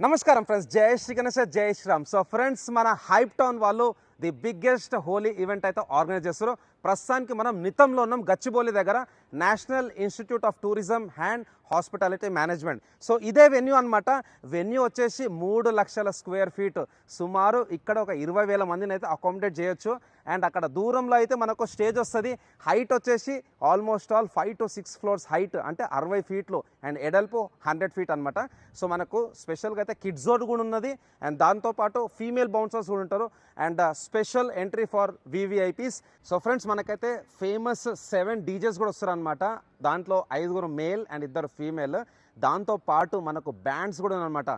నమస్కారం ఫ్రెండ్స్, జై శ్రీ గణేష్, జై శ్రీరామ్. సో ఫ్రెండ్స్, మన హైప్ టౌన్ వాళ్ళు ది బిగ్గెస్ట్ హోలీ ఈవెంట్ అయితే ఆర్గనైజ్ చేస్తారు. ప్రస్తుతానికి మనం నితంలో ఉన్నాం, గచ్చిబౌలి దగ్గర, national institute of tourism and hospitality management. So ఇదే వెన్యూ అనమాట. వెన్యూ వచ్చేసి 3 లక్షల స్క్వేర్ ఫీట్, సుమారు ఇక్కడ ఒక 20,000 మందిని అయితే అకామిడేట్ చేయొచ్చు. అండ్ అక్కడ దూరంలో అయితే మనకు స్టేజ్ వస్తుంది. హైట్ వచ్చేసి almost all 5 to 6 floors height, అంటే 60 ఫీట్లు, అండ్ ఎడల్పు 100 ఫీట్ అనమాట. సో మనకు స్పెషల్గా అయితే కిడ్స్ జోన్ కూడా ఉన్నది, అండ్ దాంతోపాటు ఫీమేల్ బౌన్సర్స్ కూడా ఉంటారు, and special entry for VVIPs. So friends, మనకైతే ఫేమస్ 7 డీజేస్ కూడా వస్తారనమాట. దాంట్లో 5 మేల్ అండ్ 2 ఫీమేల్. దాంతోపాటు మనకు బ్యాండ్స్ కూడా ఉన్నాయన్నమాట.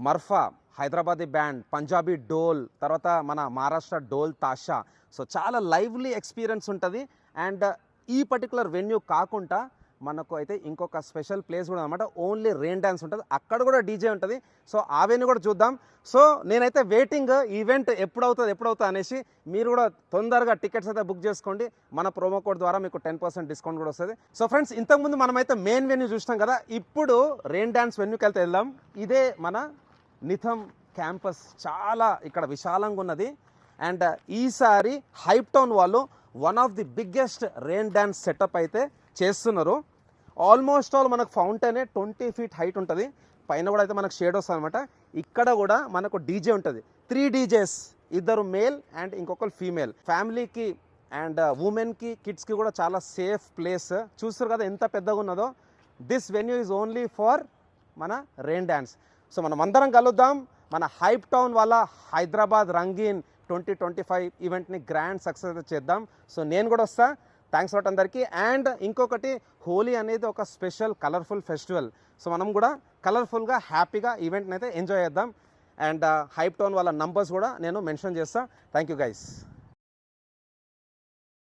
మర్ఫా, హైదరాబాదీ బ్యాండ్, పంజాబీ డోల్, తర్వాత మన మహారాష్ట్ర డోల్ తాషా. సో చాలా లైవ్లీ ఎక్స్పీరియన్స్ ఉంటుంది. అండ్ ఈ పర్టికులర్ వెన్యూ కాకుండా మనకు అయితే ఇంకొక స్పెషల్ ప్లేస్ కూడా అనమాట. ఓన్లీ రెయిన్ డ్యాన్స్ ఉంటుంది, అక్కడ కూడా డీజే ఉంటుంది. సో ఆ వెన్యూ కూడా చూద్దాం. సో నేనైతే వెయిటింగ్, ఈవెంట్ ఎప్పుడవుతా అనేసి. మీరు కూడా తొందరగా టికెట్స్ అయితే బుక్ చేసుకోండి. మన ప్రోమో కోడ్ ద్వారా మీకు 10% డిస్కౌంట్ కూడా వస్తుంది. సో ఫ్రెండ్స్, ఇంతకుముందు మనమైతే మెయిన్ వెన్యూ చూసినాం కదా, ఇప్పుడు రెయిన్ డ్యాన్స్ వెన్యూకి వెళ్దాం. ఇదే మన నిథం క్యాంపస్. చాలా ఇక్కడ విశాలంగా ఉన్నది. అండ్ ఈసారి హైప్ టౌన్ వాళ్ళు one of the biggest rain dance setup అయితే చేస్తున్నారు. ఆల్మోస్ట్ ఆల్ మనకు ఫౌంటైనే 20 ఫీట్ హైట్ ఉంటుంది. పైన కూడా అయితే మనకు షేడ్ వస్తుంది అనమాట. ఇక్కడ కూడా మనకు డీజే ఉంటుంది. 3 డీజేస్, 2 మేల్ అండ్ ఇంకొకరు ఫీమేల్. ఫ్యామిలీకి అండ్ ఉమెన్కి, కిడ్స్కి కూడా చాలా సేఫ్ ప్లేస్. చూస్తారు కదా ఎంత పెద్దగా ఉన్నదో. This venue is only for మన రెయిన్ డ్యాన్స్. సో మనం అందరం కలుద్దాం. మన హైప్ టౌన్ వాళ్ళ హైదరాబాద్ రంగీన్ 2025 ఈవెంట్ని గ్రాండ్ సక్సెస్ అయితే చేద్దాం. సో నేను కూడా వస్తా. థ్యాంక్స్ ఫర్ అందరికీ. అండ్ ఇంకొకటి, హోలీ అనేది ఒక స్పెషల్ కలర్ఫుల్ ఫెస్టివల్. సో మనం కూడా కలర్ఫుల్గా హ్యాపీగా ఈవెంట్ని అయితే ఎంజాయ్ చేద్దాం. అండ్ హైప్ టౌన్ వాళ్ళ నంబర్స్ కూడా నేను మెన్షన్ చేస్తాను. Thank you guys.